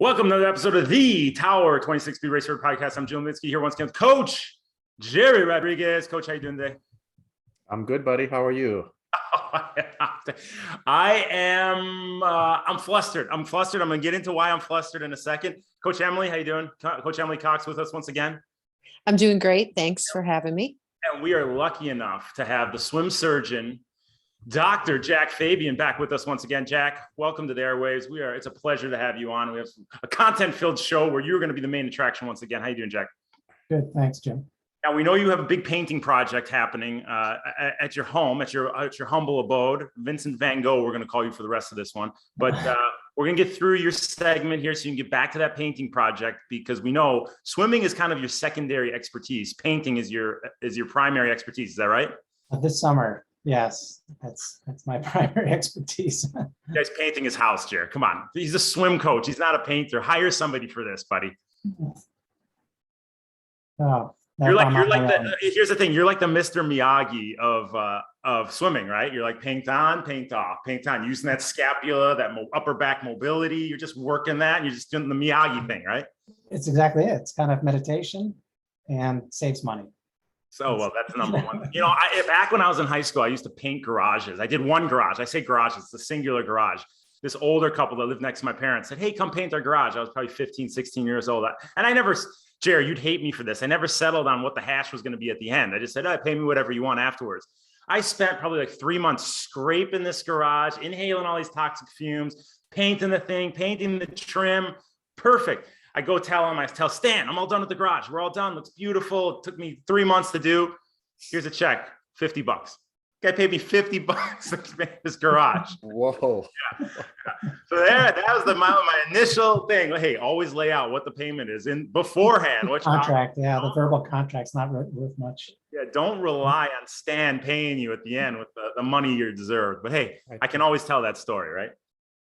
Welcome to another episode of the Tower 26B Racer Podcast. I'm Joe Minsky here once again with Coach Gerry Rodriguez. Coach, how you doing today? I'm good, buddy. How are you? I'm flustered. I'm going to get into why I'm flustered in a second. Coach Emily, how you doing? Coach Emily Cox with us once again. I'm doing great. Thanks for having me. And we are lucky enough to have the swim surgeon, Dr. Jack Fabian, back with us once again. Jack, welcome to the airwaves. It's a pleasure to have you on. We have a content-filled show where you're going to be the main attraction once again. How you doing, Jack? Good, thanks, Jim. Now, we know you have a big painting project happening at your home, at your humble abode. Vincent Van Gogh, we're going to call you for the rest of this one. But we're going to get through your segment here so you can get back to that painting project, because we know swimming is kind of your secondary expertise. Painting is your primary expertise. Is that right? This summer, yes, that's my primary expertise. You guys painting his house, Gerry. Come on. He's a swim coach. He's not a painter. Hire somebody for this, buddy. Oh. Here's the thing. You're like the Mr. Miyagi of swimming, right? You're like paint on, paint off, paint on, using that scapula, that upper back mobility. You're just working that, and you're just doing the Miyagi thing, right? It's exactly it. It's kind of meditation and saves money. So, well, that's number one. You know, back when I was in high school, I used to paint garages. I did one garage. I say garage, it's the singular garage. This older couple that lived next to my parents said, hey, come paint our garage. I was probably 15, 16 years old. And I never, Gerry, you'd hate me for this. I never settled on what the hash was going to be at the end. I just said, pay me whatever you want afterwards. I spent probably like 3 months scraping this garage, inhaling all these toxic fumes, painting the thing, painting the trim. Perfect. I go tell Stan, I'm all done with the garage. We're all done. Looks beautiful. It took me 3 months to do. Here's a check, $50. Guy paid me $50 to make this garage. Whoa. Yeah. So that was my initial thing. Hey, always lay out what the payment is in beforehand. Contract, the verbal contract's not worth much. Yeah, don't rely on Stan paying you at the end with the money you deserve. But hey, I can always tell that story, right?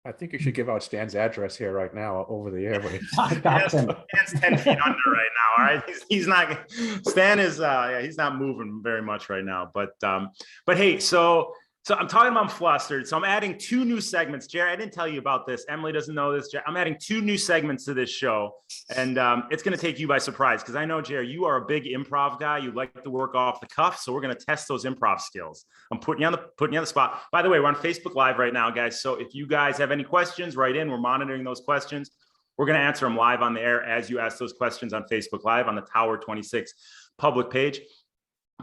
I think you should give out Stan's address here right now over the airwaves. Stan's 10 feet under right now. All right, he's not. Stan is he's not moving very much right now. But hey, so I'm talking about I'm flustered. So I'm adding 2 new segments. Gerry, I didn't tell you about this. Emily doesn't know this. I'm adding 2 new segments to this show, and it's going to take you by surprise, because I know, Gerry, you are a big improv guy. You like to work off the cuff, so we're going to test those improv skills. I'm putting you on the spot. By the way, we're on Facebook Live right now, guys. So if you guys have any questions, write in. We're monitoring those questions. We're going to answer them live on the air as you ask those questions on Facebook Live on the Tower 26 public page.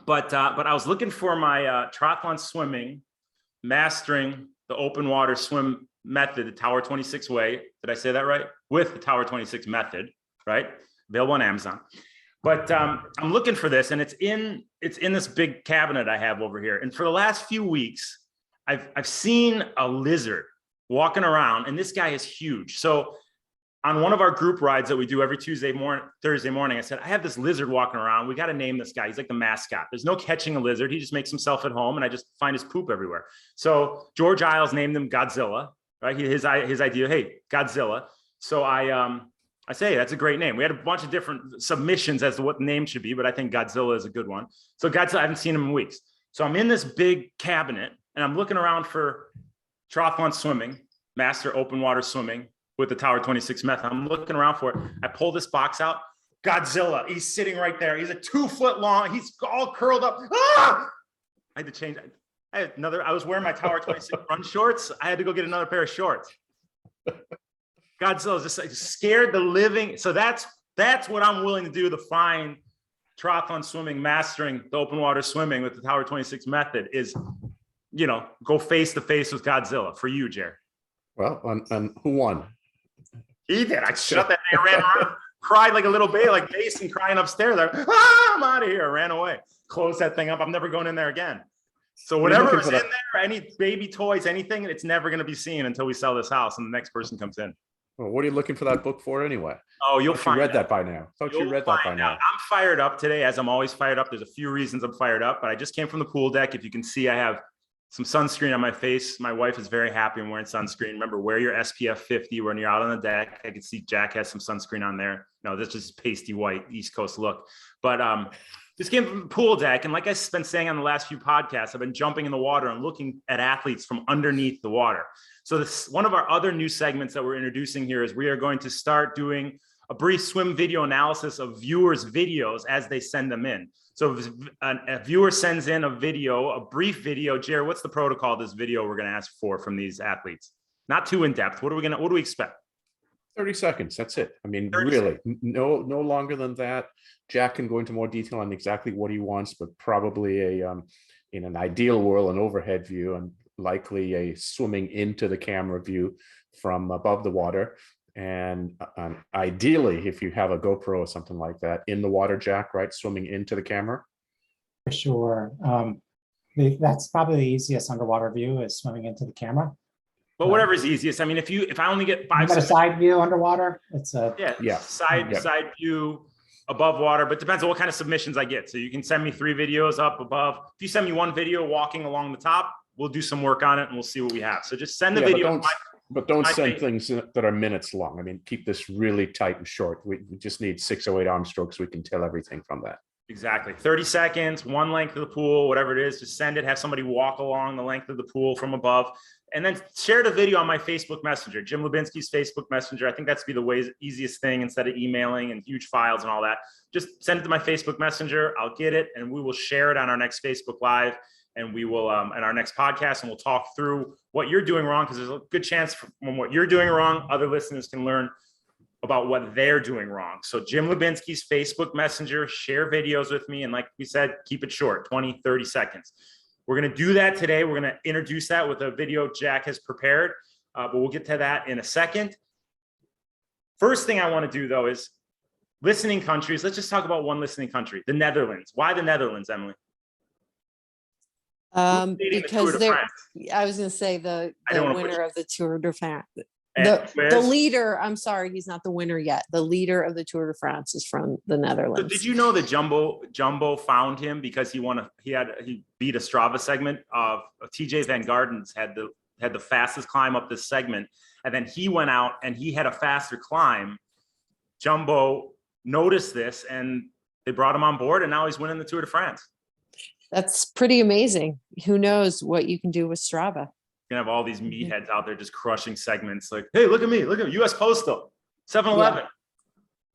But I was looking for my triathlon swimming, mastering the open water swim method, the Tower 26 way. Did I say that right? With the Tower 26 method, right? Available on Amazon. But I'm looking for this, and it's in this big cabinet I have over here. And for the last few weeks, I've seen a lizard walking around, and this guy is huge. So on one of our group rides that we do every Thursday morning, I said, I have this lizard walking around. We got to name this guy. He's like the mascot. There's no catching a lizard. He just makes himself at home, and I just find his poop everywhere. So George Isles named him Godzilla, right? His idea, hey, Godzilla. So I say, that's a great name. We had a bunch of different submissions as to what the name should be, but I think Godzilla is a good one. So Godzilla, I haven't seen him in weeks. So I'm in this big cabinet, and I'm looking around for triathlon swimming, master open water swimming with the Tower 26 method. I'm looking around for it. I pull this box out. Godzilla, he's sitting right there. He's a 2 foot long. He's all curled up. Ah! I had to change. I was wearing my Tower 26 run shorts. I had to go get another pair of shorts. Godzilla's just scared the living. So that's what I'm willing to do to find triathlon swimming, mastering the open water swimming with the Tower 26 method is, go face to face with Godzilla for you, Gerry. Well, and who won? He did. I shut that thing, ran around, cried like a little baby, like Mason crying upstairs. Like, I'm out of here. I ran away. Closed that thing up. I'm never going in there again. So whatever is in there, any baby toys, anything, it's never going to be seen until we sell this house and the next person comes in. Well, what are you looking for that book for anyway? Oh, you'll find you read that by now. You read that by now. I'm fired up today, as I'm always fired up. There's a few reasons I'm fired up, but I just came from the pool deck. If you can see, I have some sunscreen on my face. My wife is very happy I'm wearing sunscreen. Remember, wear your SPF 50 when you're out on the deck. I can see Jack has some sunscreen on there. No, this is pasty white East Coast look. But just came from the pool deck. And like I've been saying on the last few podcasts, I've been jumping in the water and looking at athletes from underneath the water. So this, one of our other new segments that we're introducing here is we are going to start doing a brief swim video analysis of viewers' videos as they send them in. So if a viewer sends in a video, a brief video, Gerry, what's the protocol of this video we're going to ask for from these athletes? Not too in depth. What do we expect? 30 seconds. That's it. I mean, 30 really, no longer than that. Jack can go into more detail on exactly what he wants, but probably in an ideal world, an overhead view, and likely a swimming into the camera view from above the water. And ideally, if you have a GoPro or something like that in the water, Jack, right, swimming into the camera. For sure. That's probably the easiest underwater view is swimming into the camera. But whatever's easiest. I mean, if I only get 5 You got a seconds, side view underwater. It's a side view above water, but depends on what kind of submissions I get. So you can send me 3 videos up above. If you send me 1 video walking along the top, we'll do some work on it and we'll see what we have. So just send the video. But don't send things that are minutes long. I mean, keep this really tight and short. We just need 6 or 8 arm strokes. We can tell everything from that. Exactly. 30 seconds, one length of the pool, whatever it is, just send it, have somebody walk along the length of the pool from above, and then share the video on my Facebook Messenger, Jim Lubinsky's Facebook Messenger. I think that's be the easiest thing instead of emailing and huge files and all that. Just send it to my Facebook Messenger. I'll get it and we will share it on our next Facebook Live. And we will, in our next podcast, and we'll talk through what you're doing wrong, because there's a good chance from what you're doing wrong, other listeners can learn about what they're doing wrong. So Jim Lubinsky's Facebook Messenger, share videos with me. And like we said, keep it short, 20, 30 seconds. We're going to do that today. We're going to introduce that with a video Jack has prepared, but we'll get to that in a second. First thing I want to do, though, is listening countries. Let's just talk about one listening country, the Netherlands. Why the Netherlands, Emily? Because I was going to say the winner of the Tour de France. The leader, I'm sorry, he's not the winner yet. The leader of the Tour de France is from the Netherlands. So did you know that Jumbo found him because he beat a Strava segment of TJ Van Gardens had the fastest climb up this segment, and then he went out and he had a faster climb. Jumbo noticed this and they brought him on board, and now he's winning the Tour de France. That's pretty amazing. Who knows what you can do with Strava? You're gonna have all these meatheads out there just crushing segments like, hey, look at me, US Postal, 7-Eleven.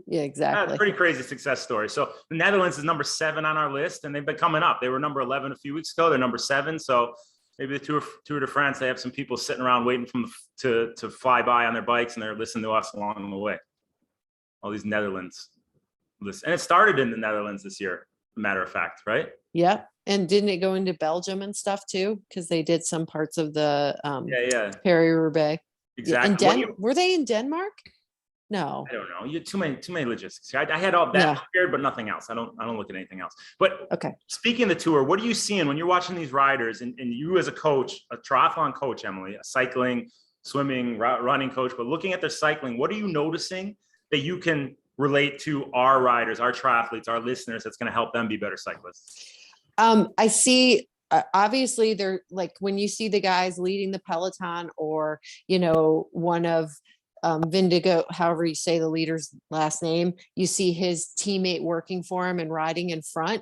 Yeah, exactly. That's a pretty crazy success story. So the Netherlands is number 7 on our list, and they've been coming up. They were number 11 a few weeks ago. They're number 7. So maybe the Tour de France, they have some people sitting around waiting to fly by on their bikes, and they're listening to us along the way. All these Netherlands. And it started in the Netherlands this year, matter of fact, right? Yeah. And didn't it go into Belgium and stuff too? Because they did some parts of the Paris-Roubaix. Exactly. Were they in Denmark? No. I don't know. You had too many logistics. I had all that prepared, but nothing else. I don't look at anything else. But speaking of the tour, what are you seeing when you're watching these riders, and you as a coach, a triathlon coach, Emily, a cycling, swimming, running coach, but looking at their cycling, what are you noticing that you can relate to our riders, our triathletes, our listeners, that's going to help them be better cyclists? I see, obviously they're like, when you see the guys leading the peloton, or, one of Vindigo, however you say the leader's last name, you see his teammate working for him and riding in front.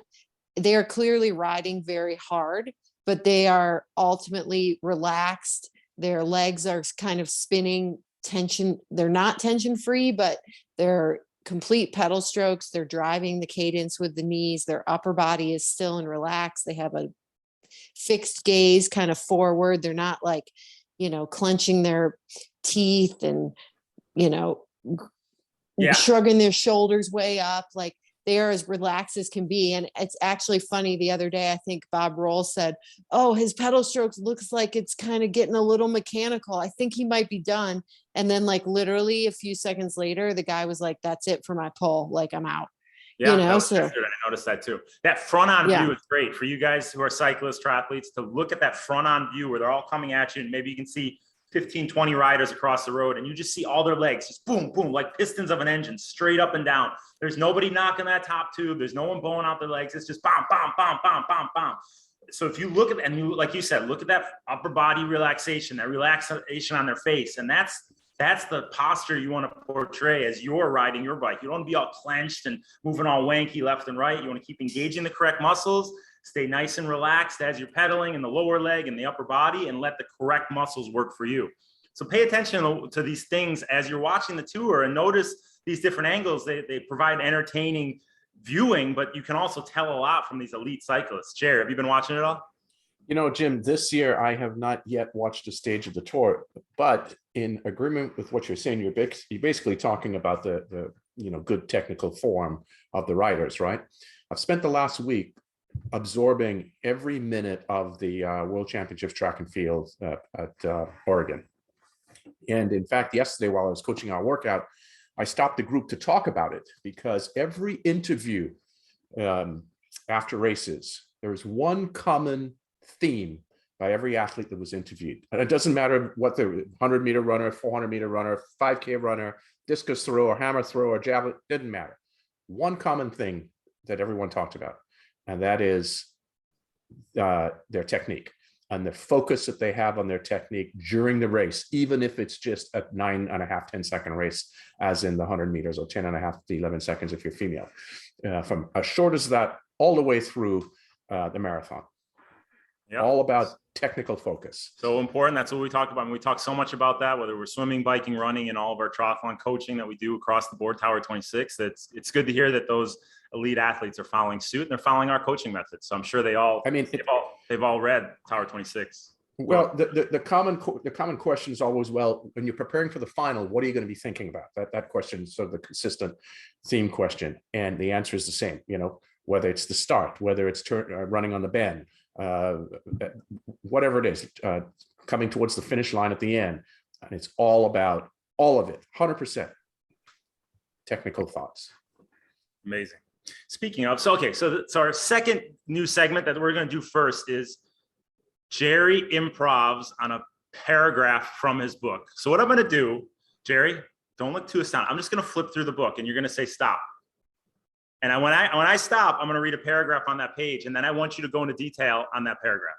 They are clearly riding very hard, but they are ultimately relaxed. Their legs are kind of spinning tension. They're not tension free, but they're complete pedal strokes. They're driving the cadence with the knees. Their upper body is still and relaxed. They have a fixed gaze kind of forward. They're not like, clenching their teeth and, shrugging their shoulders way up. Like, they are as relaxed as can be. And it's actually funny. The other day, I think Bob Roll said, oh, his pedal strokes looks like it's kind of getting a little mechanical. I think he might be done. And then like literally a few seconds later, the guy was like, that's it for my pull. Like, I'm out. Yeah, so I noticed that too. That front on view is great for you guys who are cyclists, triathletes, to look at that front on view where they're all coming at you. And maybe you can see 15, 20 riders across the road, and you just see all their legs just boom, boom, like pistons of an engine, straight up and down. There's nobody knocking that top tube. There's no one blowing out their legs. It's just bam, bam, bam, bam, bam, bam. so if you look at, and you, like you said, look at that upper body relaxation, that relaxation on their face. And that's the posture you want to portray as you're riding your bike. You don't want to be all clenched and moving all wanky left and right. You want to keep engaging the correct muscles, stay nice and relaxed as you're pedaling in the lower leg and the upper body, and let the correct muscles work for you. So pay attention to these things as you're watching the tour, and notice these different angles. They provide entertaining viewing, but you can also tell a lot from these elite cyclists. Gerry, have you been watching it all? You know, Jim, this year I have not yet watched a stage of the tour, but in agreement with what you're saying, you're basically talking about the good technical form of the riders, right? I've spent the last week absorbing every minute of the World Championships track and field at Oregon. And in fact, yesterday while I was coaching our workout, I stopped the group to talk about it, because every interview after races, there is one common theme by every athlete that was interviewed. And it doesn't matter what the 100-meter runner, 400-meter runner, 5K runner, discus thrower, hammer thrower, javelin, didn't matter. One common thing that everyone talked about, and that is their technique and the focus that they have on their technique during the race, even if it's just a 9.5, 10-second race, as in the 100 meters, or 10.5 to 11 seconds if you're female. From as short as that all the way through the marathon. Yep. All about technical focus. So important. That's what we talk about. And we talk so much about that, whether we're swimming, biking, running, and all of our triathlon coaching that we do across the board, Tower 26. It's good to hear that those elite athletes are following suit and they're following our coaching methods. So I'm sure they've all read Tower 26. Well, the common question is always, well, when you're preparing for the final, what are you going to be thinking about? That question is sort of the consistent theme question. And the answer is the same, whether it's the start, whether it's running on the bend, whatever it is, coming towards the finish line at the end. And it's all about all of it, 100% technical thoughts. Amazing. Speaking of, so our second new segment that we're going to do first is Gerry improvs on a paragraph from his book. So what I'm going to do, Gerry, don't look too astounded. I'm just going to flip through the book and you're going to say stop. And when I stop, I'm going to read a paragraph on that page, and then I want you to go into detail on that paragraph.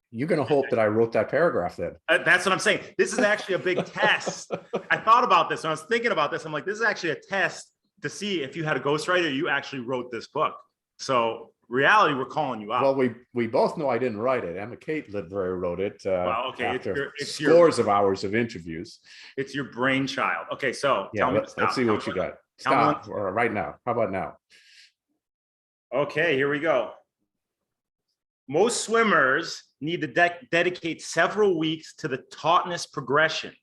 You're going to hope that I wrote that paragraph then. That's what I'm saying. This is actually a big test. I thought about this when I was thinking about this. I'm like, this is actually a test to see if you had a ghostwriter, you actually wrote this book. So reality, we're calling you out. Well, we both know I didn't write it. Emma Kate Lidbury wrote it after it's scores of hours of interviews. It's your brainchild. Okay, so yeah, let's see what you got. Stop right now. How about now? Okay, here we go. Most swimmers need to dedicate several weeks to the tautness progression.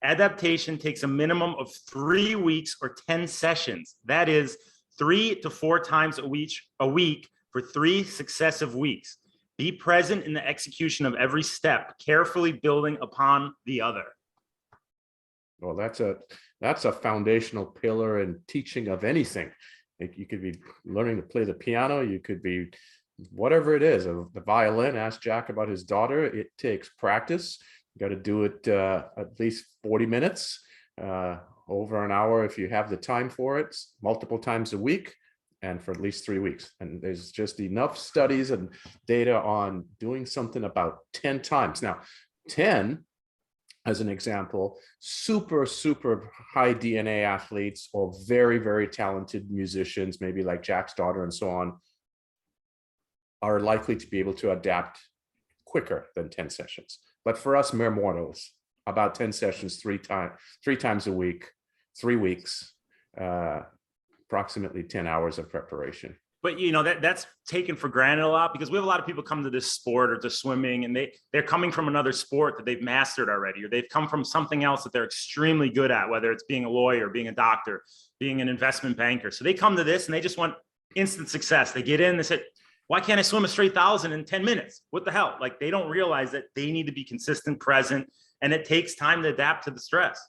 Adaptation takes a minimum of 3 weeks or 10 sessions. That is 3 to 4 times a week for 3 successive weeks. Be present in the execution of every step, carefully building upon the other. Well, that's a foundational pillar in teaching of anything. You could be learning to play the piano. You could be whatever it is. The violin. Ask Jack about his daughter. It takes practice. You got to do it at least 40 minutes, over an hour if you have the time for it, multiple times a week, and for at least 3 weeks. And there's just enough studies and data on doing something about 10 times. Now, 10, as an example, super high DNA athletes or very, very talented musicians, maybe like Jack's daughter and so on, are likely to be able to adapt quicker than 10 sessions. But for us mere mortals, about 10 sessions, three times a week, 3 weeks, approximately 10 hours of preparation. But that's taken for granted a lot, because we have a lot of people come to this sport or to swimming, and they're coming from another sport that they've mastered already, or they've come from something else that they're extremely good at, whether it's being a lawyer, being a doctor, being an investment banker. So they come to this and they just want instant success. They get in, they say, why can't I swim a straight 1,000 in 10 minutes? What the hell? Like, they don't realize that they need to be consistent, present, and it takes time to adapt to the stress.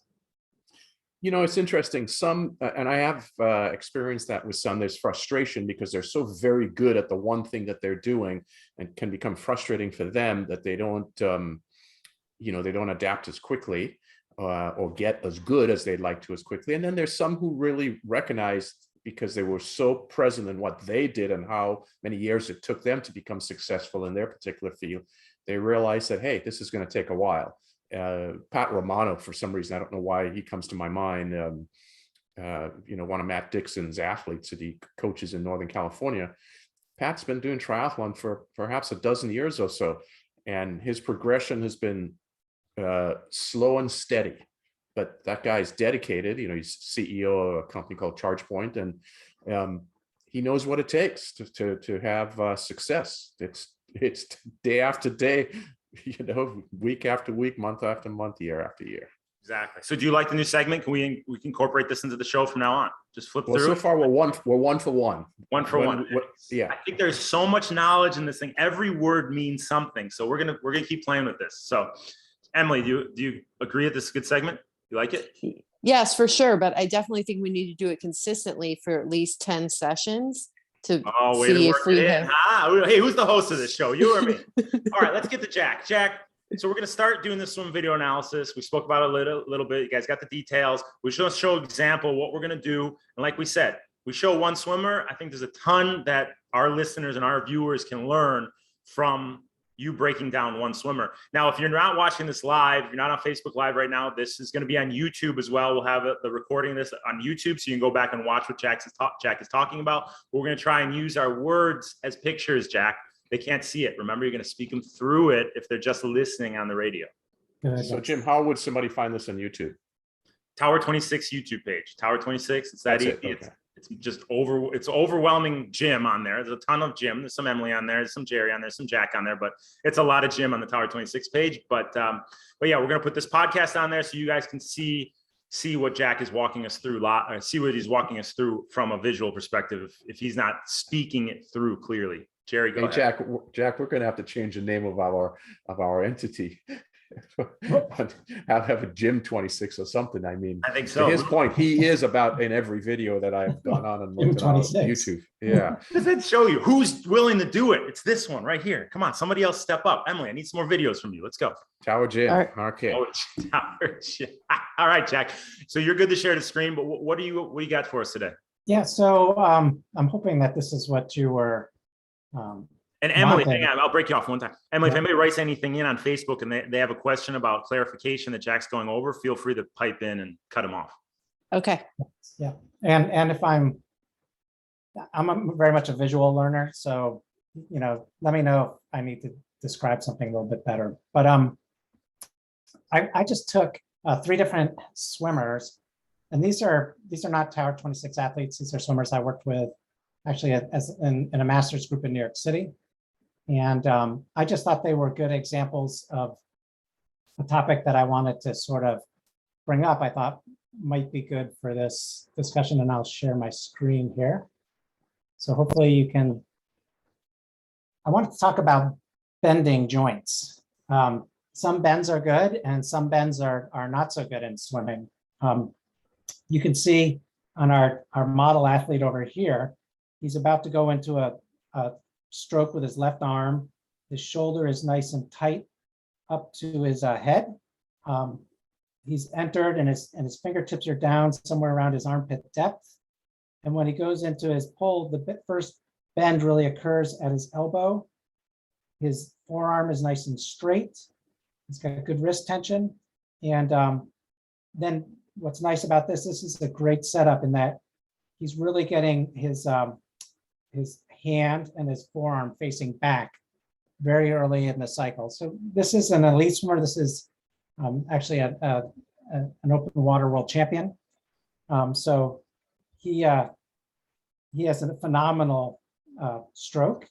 It's interesting. Some, and I have experienced that with some, there's frustration because they're so very good at the one thing that they're doing, and can become frustrating for them that they don't, they don't adapt as quickly or get as good as they'd like to as quickly. And then there's some who really recognize because they were so present in what they did and how many years it took them to become successful in their particular field, they realized that, hey, this is going to take a while. Pat Romano, for some reason, I don't know why he comes to my mind, one of Matt Dixon's athletes that he coaches in Northern California. Pat's been doing triathlon for perhaps a dozen years or so, and his progression has been slow and steady. But that guy's dedicated. He's CEO of a company called ChargePoint, and he knows what it takes to have success. It's day after day, week after week, month after month, year after year. Exactly. So do you like the new segment? Can we incorporate this into the show from now on? Just flip through. So far we're one for one. One for one. Yeah. I think there's so much knowledge in this thing. Every word means something. So we're gonna keep playing with this. So Emily, do you agree that this is a good segment? You like it? Yes, for sure. But I definitely think we need to do it consistently for at least 10 sessions to see if we have. Hey, who's the host of this show? You or me? All right, let's get to Jack. Jack, so we're going to start doing this swim video analysis. We spoke about it a little bit. You guys got the details. We're just going to show an example of what we're going to do. And like we said, we show one swimmer. I think there's a ton that our listeners and our viewers can learn from you breaking down one swimmer. Now, if you're not watching this live, you're not on Facebook Live right now, this is going to be on YouTube as well. We'll have the recording of this on YouTube, so you can go back and watch what Jack is talking about. We're going to try and use our words as pictures, Jack. They can't see it. Remember, you're going to speak them through it if they're just listening on the radio. So, Jim, how would somebody find this on YouTube? Tower 26 YouTube page. Tower 26. It's that easy. Okay. It's just it's overwhelming Jim on there. There's a ton of Jim. There's some Emily on there. There's some Gerry on there. Some Jack on there. But it's a lot of Jim on the Tower 26 page. But yeah, we're gonna put this podcast on there so you guys can see what Jack is walking us through. See what he's walking us through from a visual perspective. If he's not speaking it through clearly. Gerry, go ahead. Jack, we're gonna have to change the name of our entity. Have a Jim 26 or something. I mean, I think so. To his point, he is about in every video that I've gone on and looked on YouTube. Yeah. Does it show you who's willing to do it? It's this one right here. Come on, somebody else step up. Emily, I need some more videos from you. Let's go. Tower Jim. All right. Okay. Tower Jim. All right, Jack. So you're good to share the screen, but what do you got for us today? Yeah, so I'm hoping that this is what you were. And Emily, hang on, I'll break you off one time. Emily, if anybody writes anything in on Facebook and they have a question about clarification that Jack's going over, feel free to pipe in and cut him off. Okay. Yeah, and if I'm very much a visual learner, so let me know if I need to describe something a little bit better. But I just took 3 different swimmers, and these are not Tower 26 athletes. These are swimmers I worked with actually in a master's group in New York City. And I just thought they were good examples of a topic that I wanted to sort of bring up. I thought might be good for this discussion, and I'll share my screen here. So hopefully you can. I wanted to talk about bending joints. Some bends are good and some bends are not so good in swimming. You can see on our model athlete over here, he's about to go into a stroke with his left arm. His shoulder is nice and tight up to his head. He's entered and his fingertips are down somewhere around his armpit depth. And when he goes into his pull, the first bend really occurs at his elbow. His forearm is nice and straight. He's got good wrist tension. And then what's nice about this is a great setup in that he's really getting his hand and his forearm facing back very early in the cycle. So this is an elite swimmer. This is actually an open water world champion. So he has a phenomenal stroke.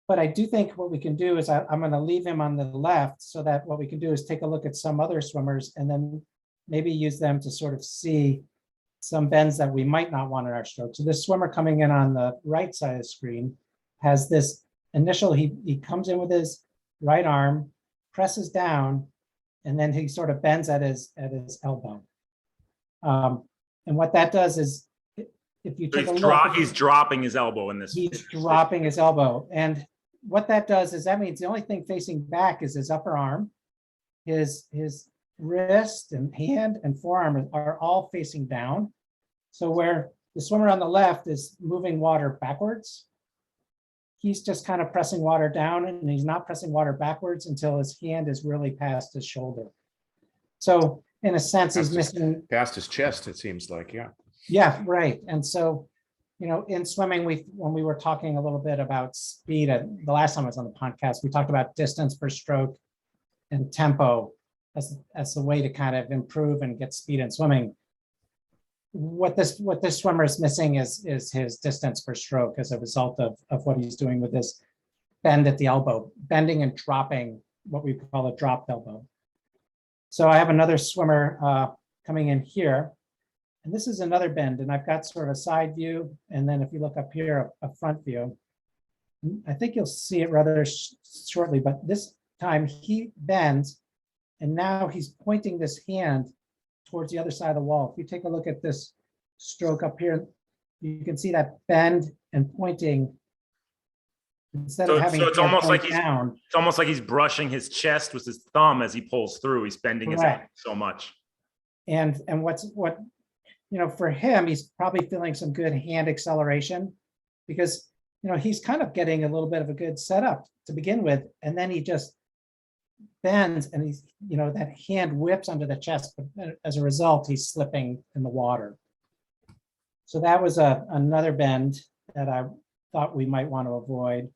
But I do think what we can do is I'm going to leave him on the left so that what we can do is take a look at some other swimmers and then maybe use them to sort of see some bends that we might not want in our stroke. So this swimmer coming in on the right side of the screen has this initial, he comes in with his right arm, presses down, and then he sort of bends at his elbow. And what that does is, if you take a look, he's dropping his elbow in this. He's dropping his elbow. And what that does is that means the only thing facing back is his upper arm. His wrist and hand and forearm are all facing down. So where The swimmer on the left is moving water backwards. He's just kind of pressing water down, and he's not pressing water backwards until his hand is really past his shoulder. So in a sense, he's missing past his chest, it seems like, yeah. Yeah, right. And so, in swimming, when we were talking a little bit about speed, the last time I was on the podcast, we talked about distance per stroke and tempo as a way to kind of improve and get speed in swimming. What this swimmer is missing is his distance per stroke as a result of what he's doing with this bend at the elbow, bending and dropping what we call a drop elbow. So I have another swimmer coming in here, and this is another bend, and I've got sort of a side view, and then if you look up here, a front view. I think you'll see it rather shortly, but this time he bends, and now he's pointing this hand towards the other side of the wall. If you take a look at this stroke up here, you can see that bend and pointing. Instead of having it's almost like it's almost like he's brushing his chest with his thumb as he pulls through. He's bending his hand so much. And what for him, he's probably feeling some good hand acceleration because he's kind of getting a little bit of a good setup to begin with, and then he just bends and he's that hand whips under the chest, but as a result he's slipping in the water. So that was another bend that I thought we might want to avoid.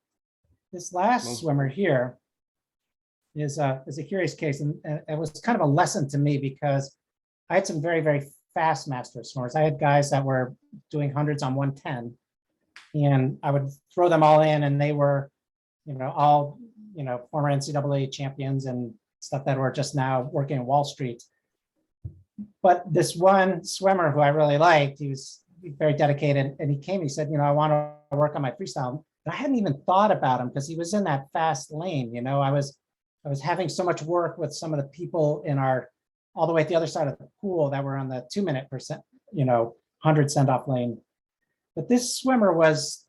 This last swimmer here is a curious case, and it was kind of a lesson to me because I had some very, very fast master swimmers. I had guys that were doing hundreds on 110, and I would throw them all in, and they were all former NCAA champions and stuff that were just now working in Wall Street. But this one swimmer who I really liked, he was very dedicated, and he said, I want to work on my freestyle. But I hadn't even thought about him because he was in that fast lane. I was having so much work with some of the people in our, all the way at the other side of the pool that were on the 2-minute percent, 100 send-off lane. But this swimmer was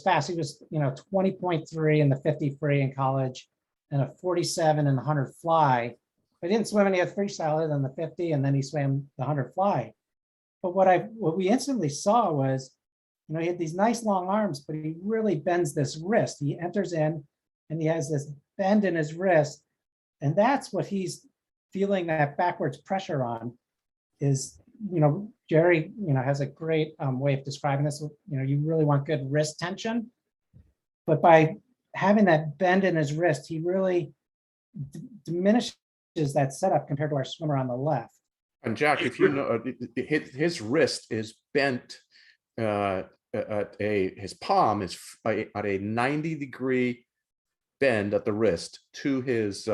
fast. He was, 20.3 in the 50 free in college and a 47 in the 100 fly. But he didn't swim any other freestyle other than the 50, and then he swam the 100 fly. But what we instantly saw was, he had these nice long arms, but he really bends this wrist. He enters in and he has this bend in his wrist. And that's what he's feeling that backwards pressure on is, Gerry, has a great way of describing this. You really want good wrist tension. But by having that bend in his wrist, he really diminishes that setup compared to our swimmer on the left. And Jack, if his wrist is bent, his palm is at a 90-degree bend at the wrist to his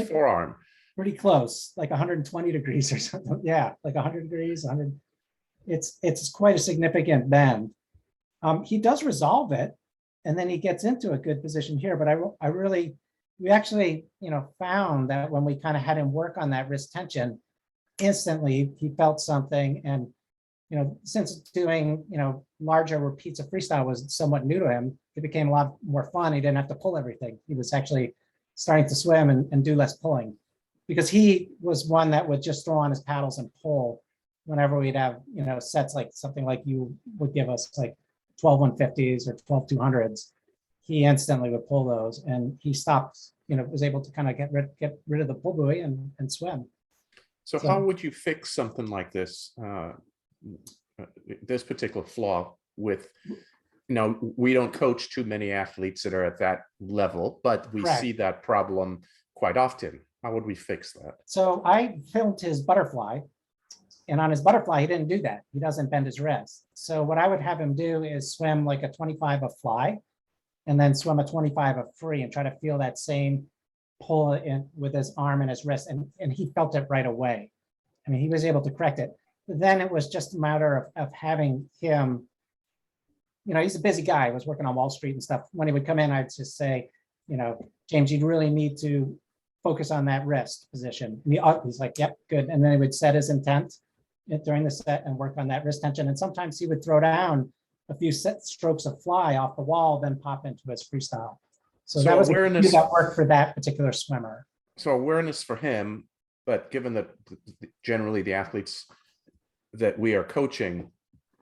forearm. Pretty close, like 120 degrees or something. Yeah, like 100 degrees, 100. It's quite a significant bend. He does resolve it, and then he gets into a good position here. But we actually, found that when we kind of had him work on that wrist tension, instantly he felt something. And since doing larger repeats of freestyle was somewhat new to him, it became a lot more fun. He didn't have to pull everything. He was actually starting to swim and do less pulling, because he was one that would just throw on his paddles and pull whenever we'd have sets like something like you would give us, like 12 150s or 12 200s. He instantly would pull those, and he stopped. Was able to kind of get rid of the pull buoy and swim. So how would you fix something like this? This particular flaw with, we don't coach too many athletes that are at that level, but we see that problem quite often. How would we fix that? So I filmed his butterfly, and on his butterfly, he didn't do that. He doesn't bend his wrist. So what I would have him do is swim like a 25 of fly, and then swim a 25 of free, and try to feel that same pull in with his arm and his wrist. And he felt it right away. I mean, he was able to correct it. Then it was just a matter of having him, he's a busy guy. He was working on Wall Street and stuff. When he would come in, I'd just say, James, you really need to focus on that wrist position. And he's like, yep, good. And then he would set his intent during the set and work on that wrist tension. And sometimes he would throw down a few strokes of fly off the wall, then pop into his freestyle. So that was awareness that worked for that particular swimmer. So awareness for him, but given that generally the athletes that we are coaching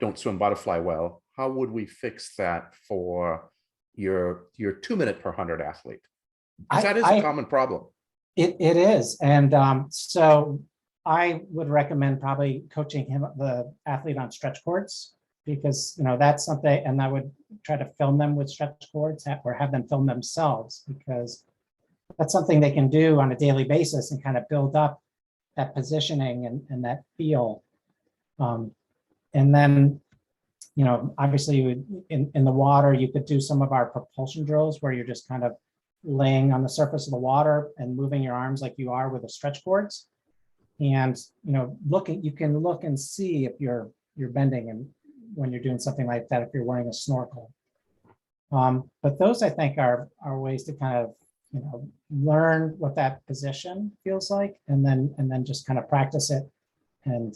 don't swim butterfly well, how would we fix that for your 2 minute per 100 athlete? Because that is a common problem. It is. And so I would recommend probably coaching the athlete on stretch cords, because that's something, and I would try to film them with stretch cords or have them film themselves, because that's something they can do on a daily basis and kind of build up that positioning and that feel. And then, obviously you would, in the water, you could do some of our propulsion drills where you're just kind of laying on the surface of the water and moving your arms like you are with the stretch cords. And, you can look and see if you're bending, and when you're doing something like that, if you're wearing a snorkel. But those, I think, are ways to kind of, learn what that position feels like, and then just kind of practice it and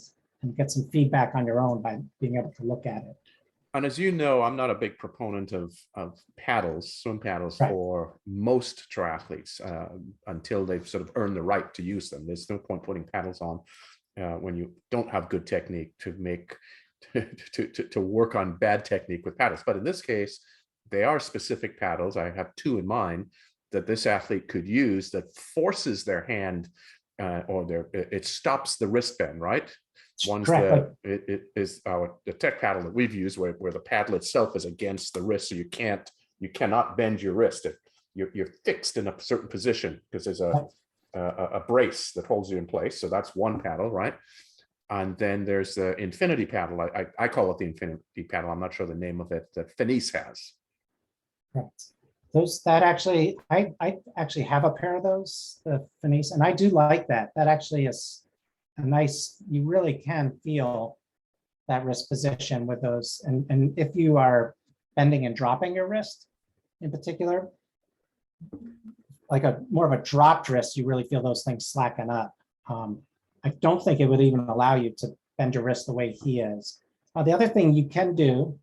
get some feedback on your own by being able to look at it. And as you know, I'm not a big proponent of paddles, swim paddles, Right. for most triathletes until they've sort of earned the right to use them. There's no point putting paddles on when you don't have good technique to make to work on bad technique with paddles. But in this case, they are specific paddles. I have two in mind that this athlete could use that forces their hand it stops the wrist bend, right? One's it is the tech paddle that we've used where the paddle itself is against the wrist, so you cannot bend your wrist. You're fixed in a certain position because there's a brace that holds you in place. So that's one paddle, right? And then there's the infinity paddle. I call it the infinity paddle. I'm not sure the name of it that Finis has. Right. I actually have a pair of those, the Finis, and I do like that. That actually is a nice, you really can feel that wrist position with those. And if you are bending and dropping your wrist in particular, like more of a dropped wrist, you really feel those things slacken up. I don't think it would even allow you to bend your wrist the way he is. The other thing you can do,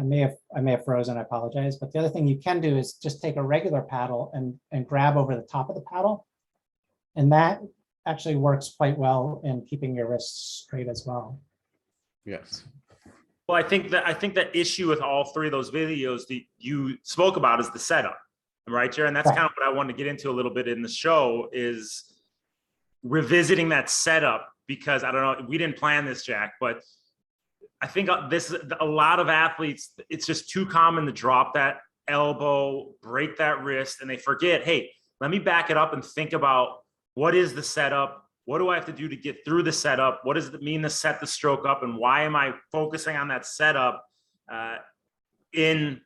I may have frozen, I apologize, but the other thing you can do is just take a regular paddle and grab over the top of the paddle. And that actually works quite well in keeping your wrists straight as well. Yes. Well, I think that issue with all three of those videos that you spoke about is the setup, right, Gerry? And that's kind of what I want to get into a little bit in the show, is revisiting that setup, because I don't know, we didn't plan this, Jack, but I think a lot of athletes, it's just too common to drop that elbow, break that wrist, and they forget, hey, let me back it up and think about what is the setup? What do I have to do to get through the setup? What does it mean to set the stroke up? And why am I focusing on that setup in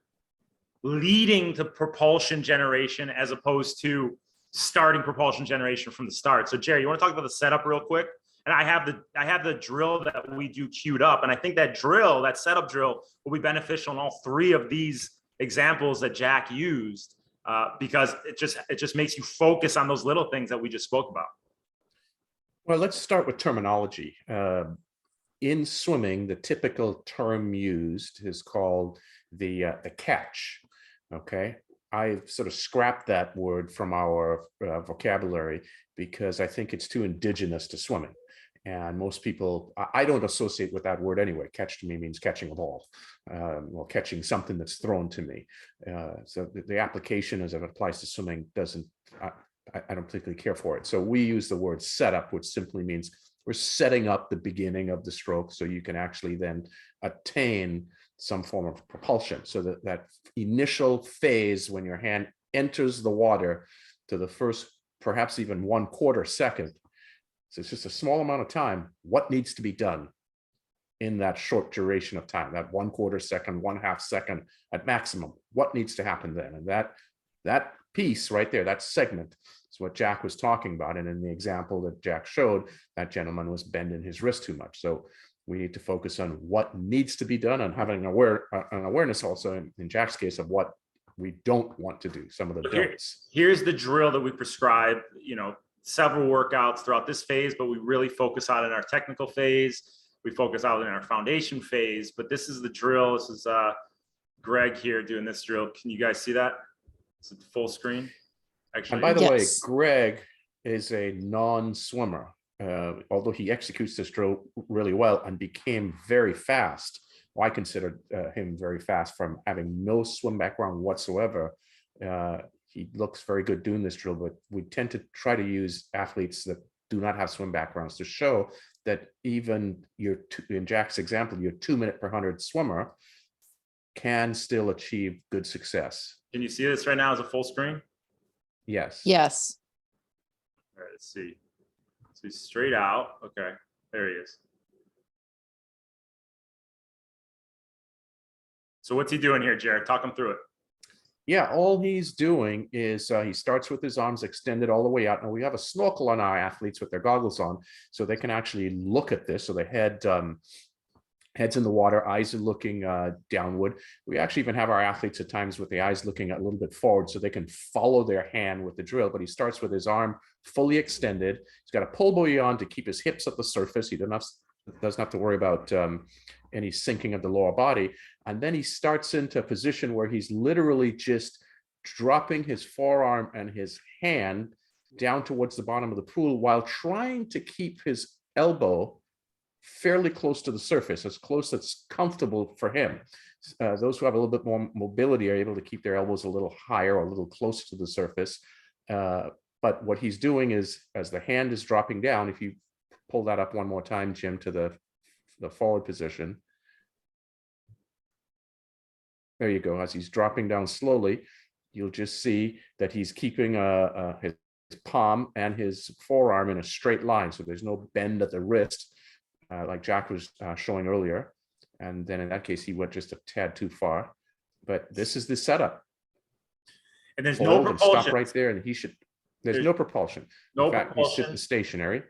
leading to propulsion generation as opposed to starting propulsion generation from the start? So Gerry, you want to talk about the setup real quick? And I have the drill that we do queued up. And I think that setup drill will be beneficial in all three of these examples that Jack used, because it just makes you focus on those little things that we just spoke about. Well, let's start with terminology. In swimming, the typical term used is called the catch. Okay, I've sort of scrapped that word from our vocabulary because I think it's too indigenous to swimming. And most people, I don't associate with that word anyway. Catch to me means catching a ball or catching something that's thrown to me. So the application as it applies to swimming I don't particularly care for it. So we use the word setup, which simply means we're setting up the beginning of the stroke so you can actually then attain some form of propulsion. So that initial phase when your hand enters the water to the first, perhaps even 1/4 second. So it's just a small amount of time. What needs to be done in that short duration of time, that 1/4 second, 1/2 second at maximum? What needs to happen then? And that piece right there, that segment is what Jack was talking about. And in the example that Jack showed, that gentleman was bending his wrist too much. So we need to focus on what needs to be done and having an awareness also in Jack's case of what we don't want to do, some of the don'ts. Here's the drill that we prescribe, several workouts throughout this phase, but we really focus on in our technical phase. We focus out in our foundation phase, but this is the drill. This is Greg here doing this drill. Can you guys see that? It's full screen. Actually, and by the way, Greg is a non-swimmer. although he executes this drill really well and became very fast, well, I considered him very fast from having no swim background whatsoever. He looks very good doing this drill, but we tend to try to use athletes that do not have swim backgrounds to show that even in Jack's example, your 2 minute per 100 swimmer can still achieve good success. Can you see this right now as a full screen? Yes. Yes. All right, let's see. So he's straight out. Okay, there he is. So what's he doing here, Jared? Talk him through it. Yeah, all he's doing is he starts with his arms extended all the way out. Now we have a snorkel on our athletes with their goggles on, so they can actually look at this. So the head's in the water, eyes are looking downward. We actually even have our athletes at times with the eyes looking a little bit forward so they can follow their hand with the drill. But he starts with his arm fully extended. He's got a pull buoy on to keep his hips at the surface. He doesn't have to worry about any sinking of the lower body. And then he starts into a position where he's literally just dropping his forearm and his hand down towards the bottom of the pool while trying to keep his elbow fairly close to the surface, as close as comfortable for him. Those who have a little bit more mobility are able to keep their elbows a little higher or a little closer to the surface. But what he's doing is, as the hand is dropping down, if you pull that up one more time, Jim, to the forward position. There you go. As he's dropping down slowly, you'll just see that he's keeping his palm and his forearm in a straight line. So there's no bend at the wrist, like Jack was showing earlier. And then in that case, he went just a tad too far. But this is the setup. And there's no propulsion. Stop right there, and there's no propulsion. No in fact, propulsion. He's sitting stationary.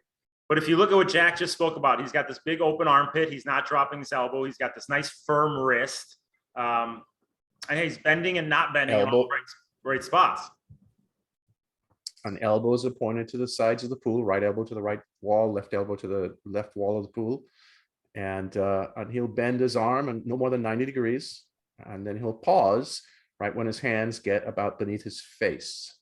But if you look at what Jack just spoke about, he's got this big open armpit. He's not dropping his elbow. He's got this nice firm wrist. And he's bending and not bending in all the right spots. And elbows are pointed to the sides of the pool, right elbow to the right wall, left elbow to the left wall of the pool. And he'll bend his arm and no more than 90 degrees. And then he'll pause right when his hands get about beneath his face.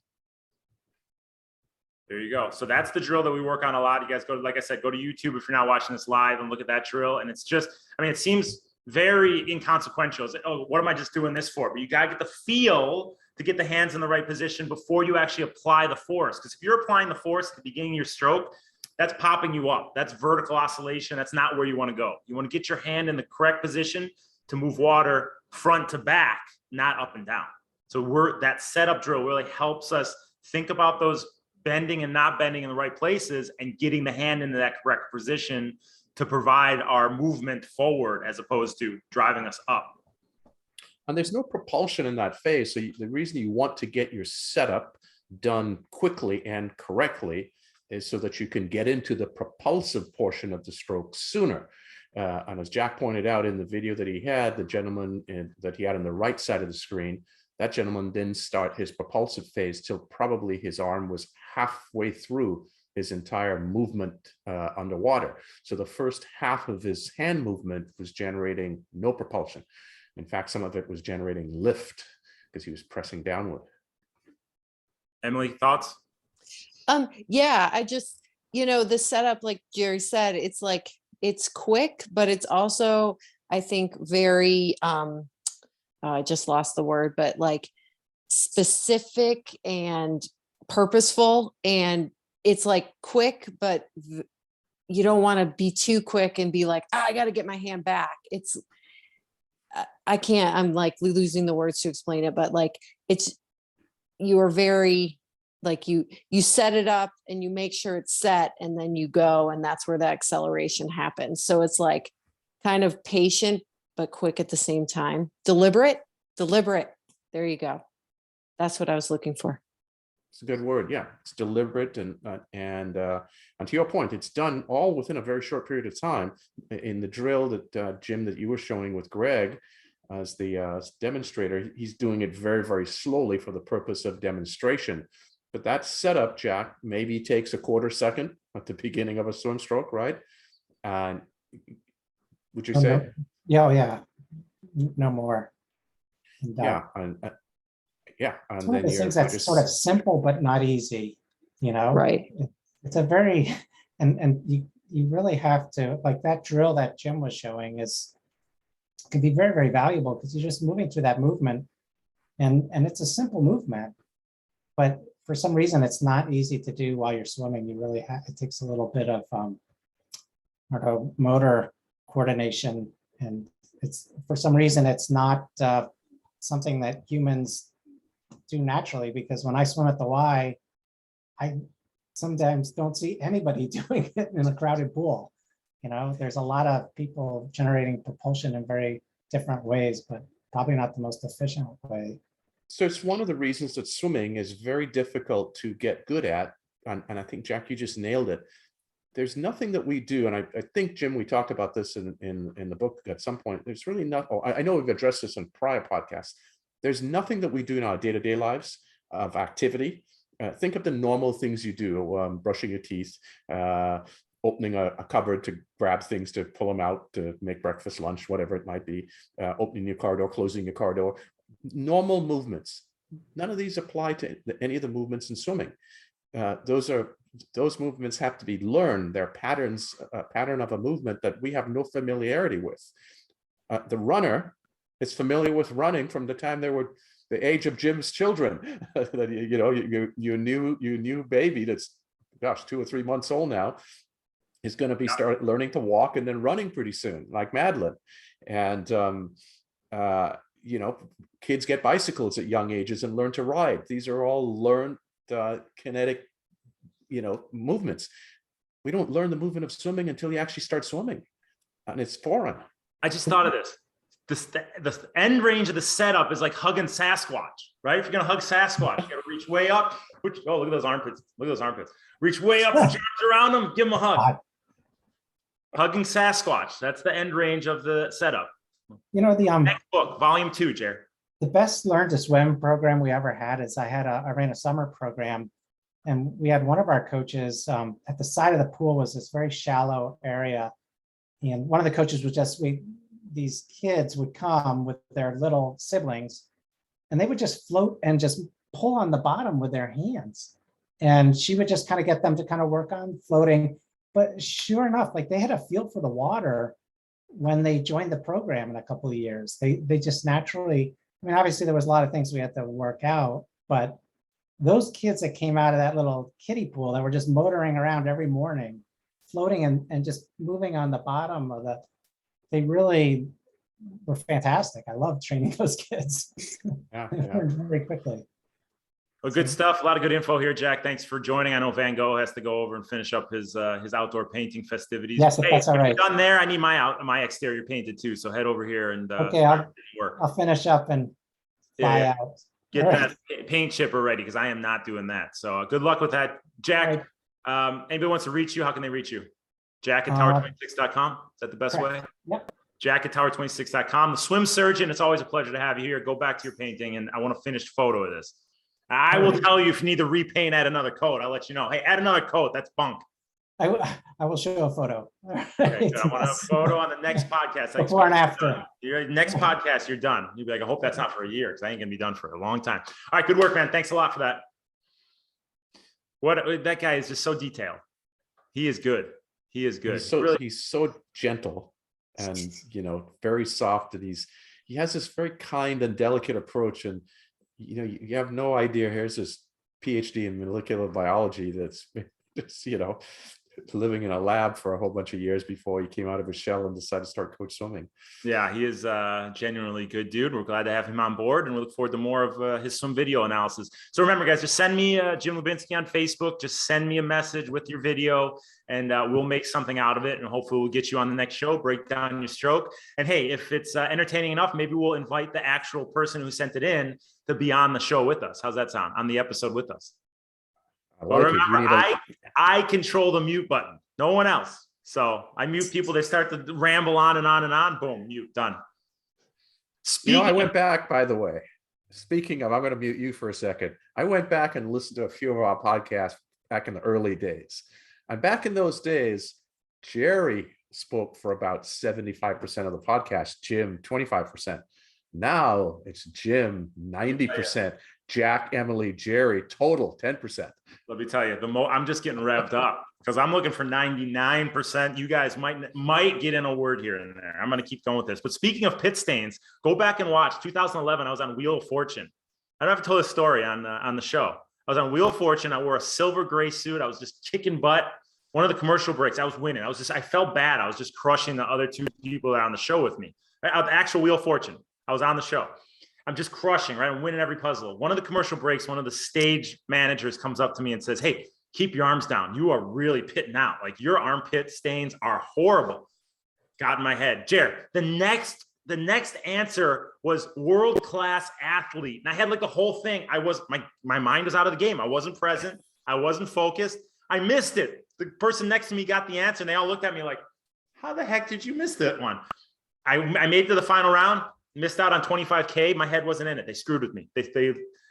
There you go. So that's the drill that we work on a lot. You guys go, like I said, go to YouTube if you're not watching this live and look at that drill. And it's just, I mean, it seems very inconsequential. It's like, oh, what am I just doing this for? But you got to get the feel to get the hands in the right position before you actually apply the force. Because if you're applying the force at the beginning of your stroke, that's popping you up. That's vertical oscillation. That's not where you want to go. You want to get your hand in the correct position to move water front to back, not up and down. So that setup drill really helps us think about those bending and not bending in the right places and getting the hand into that correct position to provide our movement forward as opposed to driving us up. And there's no propulsion in that phase. So the reason you want to get your setup done quickly and correctly is so that you can get into the propulsive portion of the stroke sooner. And as Jack pointed out in the video that he had, the gentleman that he had on the right side of the screen, that gentleman didn't start his propulsive phase till probably his arm was halfway through his entire movement underwater. So the first half of his hand movement was generating no propulsion. In fact, some of it was generating lift because he was pressing downward. Emily, thoughts? Yeah, I just, the setup, like Gerry said, it's like, it's quick, but it's also, I think, very, I just lost the word, but like specific and purposeful. And it's like quick, but you don't want to be too quick and be like, I got to get my hand back. I can't, I'm like losing the words to explain it, but like, you are very, like you set it up and you make sure it's set and then you go, and that's where the acceleration happens. So it's like kind of patient, but quick at the same time. Deliberate. There you go. That's what I was looking for. It's a good word. Yeah, it's deliberate and to your point, it's done all within a very short period of time. In the drill that Jim, that you were showing with Greg as the demonstrator, he's doing it very, very slowly for the purpose of demonstration. But that setup, Jack, maybe takes a quarter second at the beginning of a swim stroke, right? And would you say? Yeah, no more. And, yeah, and one of those things that's sort of simple but not easy, Right. It's a very and you really have to, like that drill that Jim was showing can be very, very valuable because you're just moving through that movement, and it's a simple movement, but for some reason it's not easy to do while you're swimming. You really it takes a little bit of motor coordination, and it's for some reason it's not something that humans do naturally, because when I swim at the Y, I sometimes don't see anybody doing it in a crowded pool. There's a lot of people generating propulsion in very different ways, but probably not the most efficient way. So it's one of the reasons that swimming is very difficult to get good at. And I think, Jack, you just nailed it. There's nothing that we do, and I think, Jim, we talked about this in the book at some point. There's really not, I know we've addressed this in prior podcasts. There's nothing that we do in our day-to-day lives of activity. Think of the normal things you do, brushing your teeth, opening a cupboard to grab things, to pull them out, to make breakfast, lunch, whatever it might be, opening your car door, closing your car door, normal movements. None of these apply to any of the movements in swimming. Those movements have to be learned. They're patterns, a pattern of a movement that we have no familiarity with. The runner is familiar with running from the time they were the age of Jim's children. That your new baby that's, gosh, 2 or 3 months old now is going to be start learning to walk and then running pretty soon, like Madeline. And kids get bicycles at young ages and learn to ride. These are all learned kinetic movements. We don't learn the movement of swimming until you actually start swimming, and it's foreign. I just thought of this. The end range of the setup is like hugging Sasquatch, right? If you're gonna hug Sasquatch, you gotta reach way up. Look at those armpits. Look at those armpits. Reach way up, put your arms around them, give them a hug. Hugging Sasquatch. That's the end range of the setup. Next book, volume 2, Gerry. The best learn to swim program we ever had is I ran a summer program, and we had one of our coaches at the side of the pool was this very shallow area, and one of the coaches was these kids would come with their little siblings, and they would just float and just pull on the bottom with their hands, and she would just kind of get them to kind of work on floating. But sure enough, like they had a feel for the water when they joined the program in a couple of years. They just naturally, obviously there was a lot of things we had to work out, but those kids that came out of that little kiddie pool that were just motoring around every morning, floating and just moving on the bottom of they really were fantastic. I love training those kids. Yeah. Very quickly. Well, good stuff. A lot of good info here, Jack. Thanks for joining. I know Van Gogh has to go over and finish up his outdoor painting festivities. Yes, if that's all right. Done there. I need my exterior painted too. So head over here and okay, I'll finish up and fly out. Get that paint chipper ready, because I am not doing that. So good luck with that, Jack. Right. Anybody wants to reach you? How can they reach you? Jack at tower26.com. Is that the best way? Yep. Jack at tower26.com. The swim surgeon. It's always a pleasure to have you here. Go back to your painting, and I want a finished photo of this. I will tell you if you need to repaint, add another coat. I'll let you know. Hey, add another coat. That's bunk. I will show a photo. Okay, I want a photo on the next podcast. Before and after. Your next podcast, you're done. You'll be like, I hope that's not for a year, because I ain't gonna be done for a long time. All right, good work, man. Thanks a lot for that. That guy is just so detailed. He is good. He is good. He's so gentle and very soft, and he has this very kind and delicate approach, and you have no idea. Here's this PhD in molecular biology that's just, living in a lab for a whole bunch of years before he came out of his shell and decided to start coach swimming. Yeah, he is a genuinely good dude. We're glad to have him on board, and we look forward to more of his swim video analysis. So remember, guys, just send me Jim Lubinsky on Facebook. Just send me a message with your video, and we'll make something out of it, and hopefully we'll get you on the next show, break down your stroke. And hey, if it's entertaining enough, maybe we'll invite the actual person who sent it in to be on the show with us. How's that sound? On the episode with us. But remember, I control the mute button, no one else. So I mute people. They start to ramble on and on and on. Boom, mute, done. I went back, by the way. Speaking of, I'm going to mute you for a second. I went back and listened to a few of our podcasts back in the early days. And back in those days, Gerry spoke for about 75% of the podcast, Jim 25%. Now it's Jim 90%. Jack, Emily, Gerry, total 10%. Let me tell you, I'm just getting revved up. because I'm looking for 99%. You guys might get in a word here and there. I'm going to keep going with this. But speaking of pit stains, go back and watch 2011. I was on Wheel of Fortune. I don't have to tell this story on the show. I was on Wheel of Fortune. I wore a silver gray suit. I was just kicking butt. One of the commercial breaks, I was winning. I felt bad. I was just crushing the other two people that are on the show with me. The actual Wheel of Fortune. I was on the show. I'm just crushing, right? I'm winning every puzzle. One of the commercial breaks, one of the stage managers comes up to me and says, "Hey, keep your arms down. You are really pitting out. Like your armpit stains are horrible." Got in my head. Gerry, the next answer was world-class athlete. And I had like the whole thing. My mind was out of the game. I wasn't present. I wasn't focused. I missed it. The person next to me got the answer and they all looked at me like, "How the heck did you miss that one?" I made it to the final round. Missed out on 25K. My head wasn't in it. They screwed with me.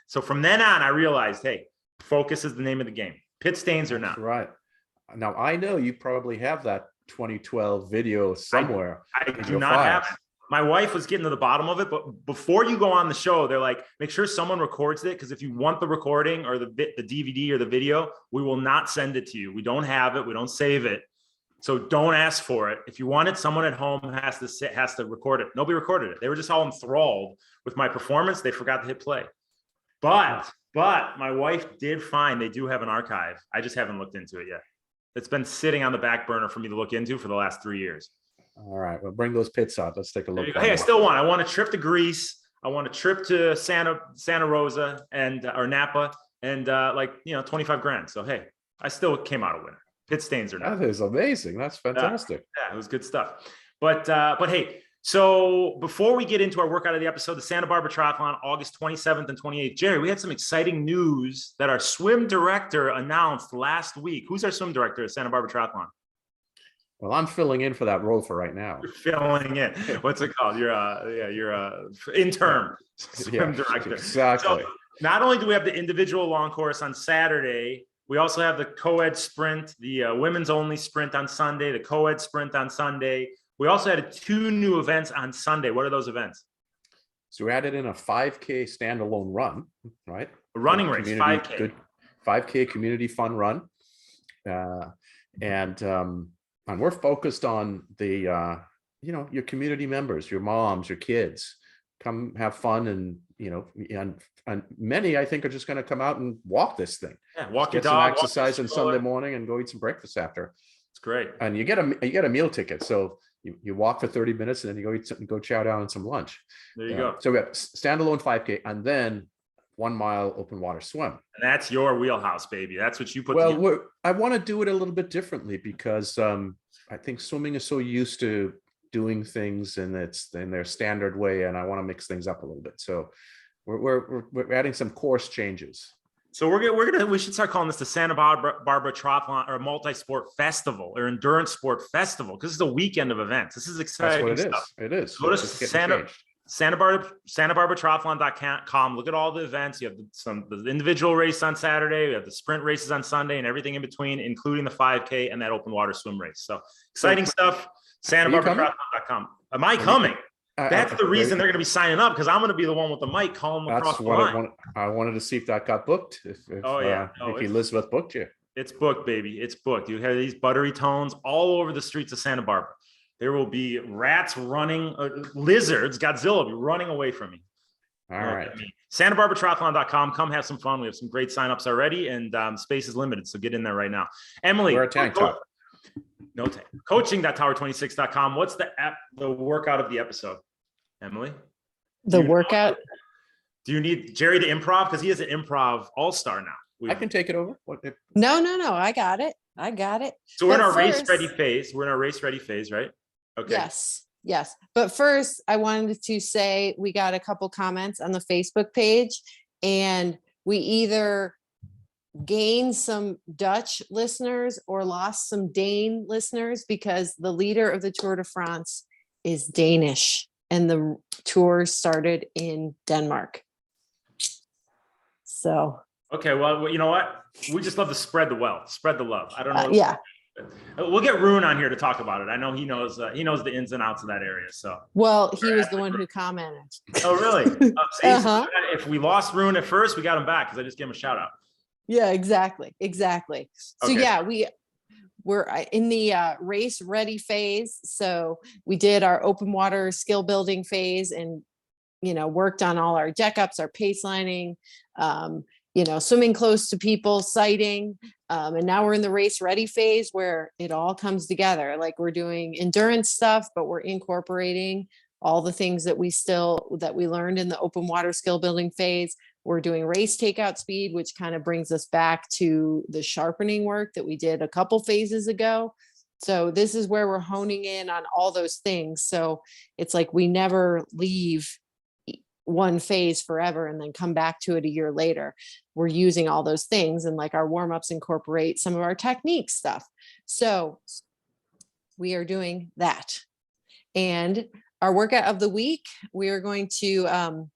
So from then on, I realized, hey, focus is the name of the game. Pit stains or not. That's right. Now I know you probably have that 2012 video somewhere. I do not have it. My wife was getting to the bottom of it, but before you go on the show, they're like, make sure someone records it, because if you want the recording or the DVD or the video, we will not send it to you. We don't have it. We don't save it. So don't ask for it. If you want it, someone at home has to record it. Nobody recorded it. They were just all enthralled with my performance. They forgot to hit play. But my wife did find they do have an archive. I just haven't looked into it yet. It's been sitting on the back burner for me to look into for the last 3 years. All right, well, bring those pits up. Let's take a look. Hey, I still want. I want a trip to Greece. I want a trip to Santa Rosa or Napa, and 25 grand. So hey, I still came out a winner. Pit stains or not. That is amazing. That's fantastic. Yeah, it was good stuff. But hey, so before we get into our workout of the episode, the Santa Barbara Triathlon, August 27th and 28th. Gerry, we had some exciting news that our swim director announced last week. Who's our swim director at Santa Barbara Triathlon? Well, I'm filling in for that role for right now. You're filling in. What's it called? You're a intern swim director. Exactly. So not only do we have the individual long course on Saturday, we also have the co-ed sprint, the women's only sprint on Sunday, the co-ed sprint on Sunday. We also had 2 new events on Sunday. What are those events? So we added in a 5K standalone run, right? A running race, 5K. Good 5K community fun run. And we're focused on the, your community members, your moms, your kids. Come have fun, and and many, I think, are just going to come out and walk this thing. Yeah, walk your dog, some exercise on Sunday morning, and go eat some breakfast after. It's great. And you get a meal ticket, so you walk for 30 minutes, and then you go eat something, go chow down on some lunch. There you go. So we have standalone 5K, and then 1 mile open water swim. And that's your wheelhouse, baby. That's what you put. Well, I want to do it a little bit differently, because I think swimming is so used to doing things in their standard way, and I want to mix things up a little bit. So we're adding some course changes. So we should start calling this the Santa Barbara Triathlon or Multi-Sport Festival or Endurance Sport Festival, because it's a weekend of events. This is exciting. That's what stuff. It is. So go to Santa Barbara Triathlon.com. Look at all the events. You have the individual race on Saturday. We have the sprint races on Sunday, and everything in between, including the 5K and that open water swim race. So exciting stuff. SantaBarbaraTriathlon.com. Am I coming? That's the reason they're going to be signing up, because I'm going to be the one with the mic calling them across the line. I wanted to see if that got booked. If Elizabeth booked you. It's booked, baby. It's booked. You have these buttery tones all over the streets of Santa Barbara. There will be rats running, lizards, Godzilla will be running away from me. All right. SantaBarbaraTriathlon.com. Come have some fun. We have some great signups already, and space is limited, so get in there right now. Emily, wear a tank top. No tank. Coaching.tower26.com. What's the workout of the episode, Emily? The workout? Do you need Gerry to improv? Because he is an improv all-star now. I can take it over. No. I got it. So we're in our race ready phase. We're in our race ready phase, right? Okay. Yes. But first, I wanted to say we got a couple comments on the Facebook page, and we either gained some Dutch listeners or lost some Dane listeners, because the leader of the Tour de France is Danish, and the tour started in Denmark. So. Okay, well, you know what? We just love to spread the wealth, spread the love. I don't know. Yeah. We'll get Rune on here to talk about it. I know he knows the ins and outs of that area. So. Well, he was the one who commented. Oh, really? So if we lost Rune at first, we got him back because I just gave him a shout out. Yeah, exactly. So okay. yeah, we're in the race ready phase. So we did our open water skill building phase and, you know, worked on all our deck ups, our pace lining, you know, swimming close to people, sighting. And now we're in the race ready phase where it all comes together. Like we're doing endurance stuff, but we're incorporating all the things that we learned in the open water skill building phase. We're doing race takeout speed, which kind of brings us back to the sharpening work that we did a couple phases ago. So this is where we're honing in on all those things. So it's like we never leave one phase forever and then come back to it a year later. We're using all those things, and like our warm-ups incorporate some of our technique stuff. So we are doing that. And our workout of the week, we are going to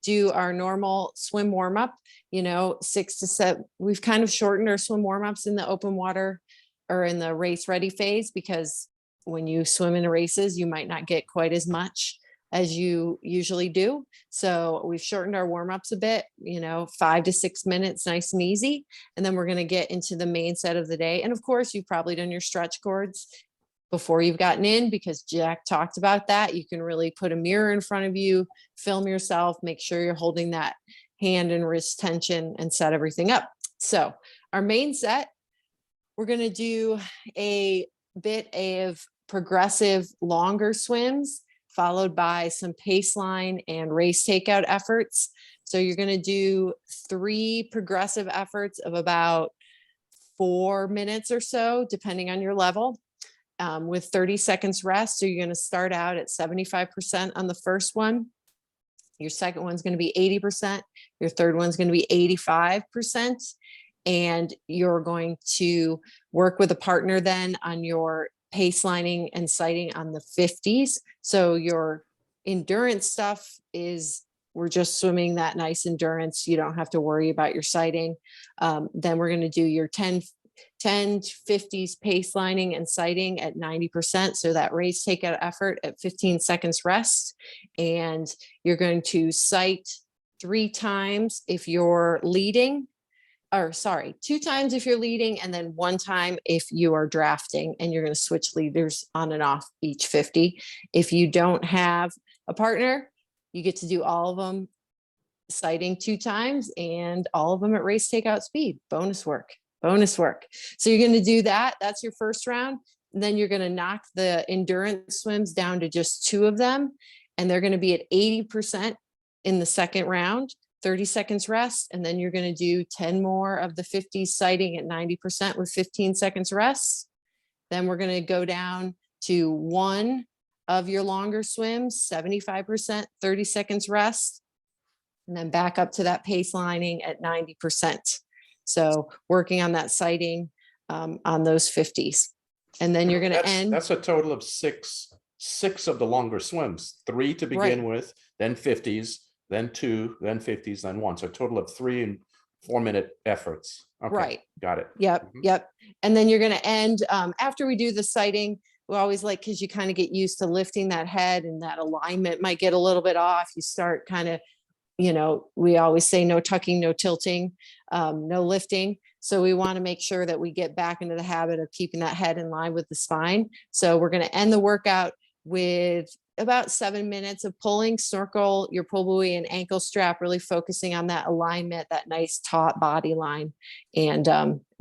do our normal swim warm-up, you know, 6 to 7. We've kind of shortened our swim warm-ups in the open water or in the race ready phase, because when you swim in races, you might not get quite as much as you usually do. So we've shortened our warm-ups a bit, you know, 5 to 6 minutes, nice and easy. And then we're going to get into the main set of the day. And of course, you've probably done your stretch cords before you've gotten in, because Jack talked about that. You can really put a mirror in front of you, film yourself, make sure you're holding that hand and wrist tension and set everything up. So our main set, we're going to do a bit of progressive longer swims, followed by some pace line and race takeout efforts. So you're going to do 3 progressive efforts of about 4 minutes or so, depending on your level, with 30 seconds rest. So you're going to start out at 75% on the first one. Your second one's going to be 80%. Your third one's going to be 85%. And you're going to work with a partner then on your pace lining and sighting on the 50s. So your endurance stuff is, we're just swimming that nice endurance. You don't have to worry about your sighting. Then we're going to do your 10 50s pace lining and sighting at 90%. So that race takeout effort at 15 seconds rest. And you're going to sight 3 times if you're leading, or sorry, 2 times if you're leading, and then 1 time if you are drafting, and you're going to switch leaders on and off each 50. If you don't have a partner, you get to do all of them sighting 2 times and all of them at race takeout speed. Bonus work. So you're going to do that. That's your first round. And then you're going to knock the endurance swims down to just 2 of them. And they're going to be at 80% in the second round, 30 seconds rest. And then you're going to do 10 more of the 50s sighting at 90% with 15 seconds rest. Then we're going to go down to 1 of your longer swims, 75%, 30 seconds rest. And then back up to that pace lining at 90%. So working on that sighting on those 50s. And then you're going to end. That's a total of six of the longer swims, 3 to begin with, then 50s, then 2, then 50s, then 1. So a total of 3 and 4 minute efforts. Okay, right. Got it. Yep. Yep. And then you're going to end after we do the sighting. We always like, because you kind of get used to lifting that head, and that alignment might get a little bit off. You start kind of, you know, we always say no tucking, no tilting, no lifting. So we want to make sure that we get back into the habit of keeping that head in line with the spine. So we're going to end the workout with about 7 minutes of pulling, snorkel, your pull buoy and ankle strap, really focusing on that alignment, that nice taut body line, and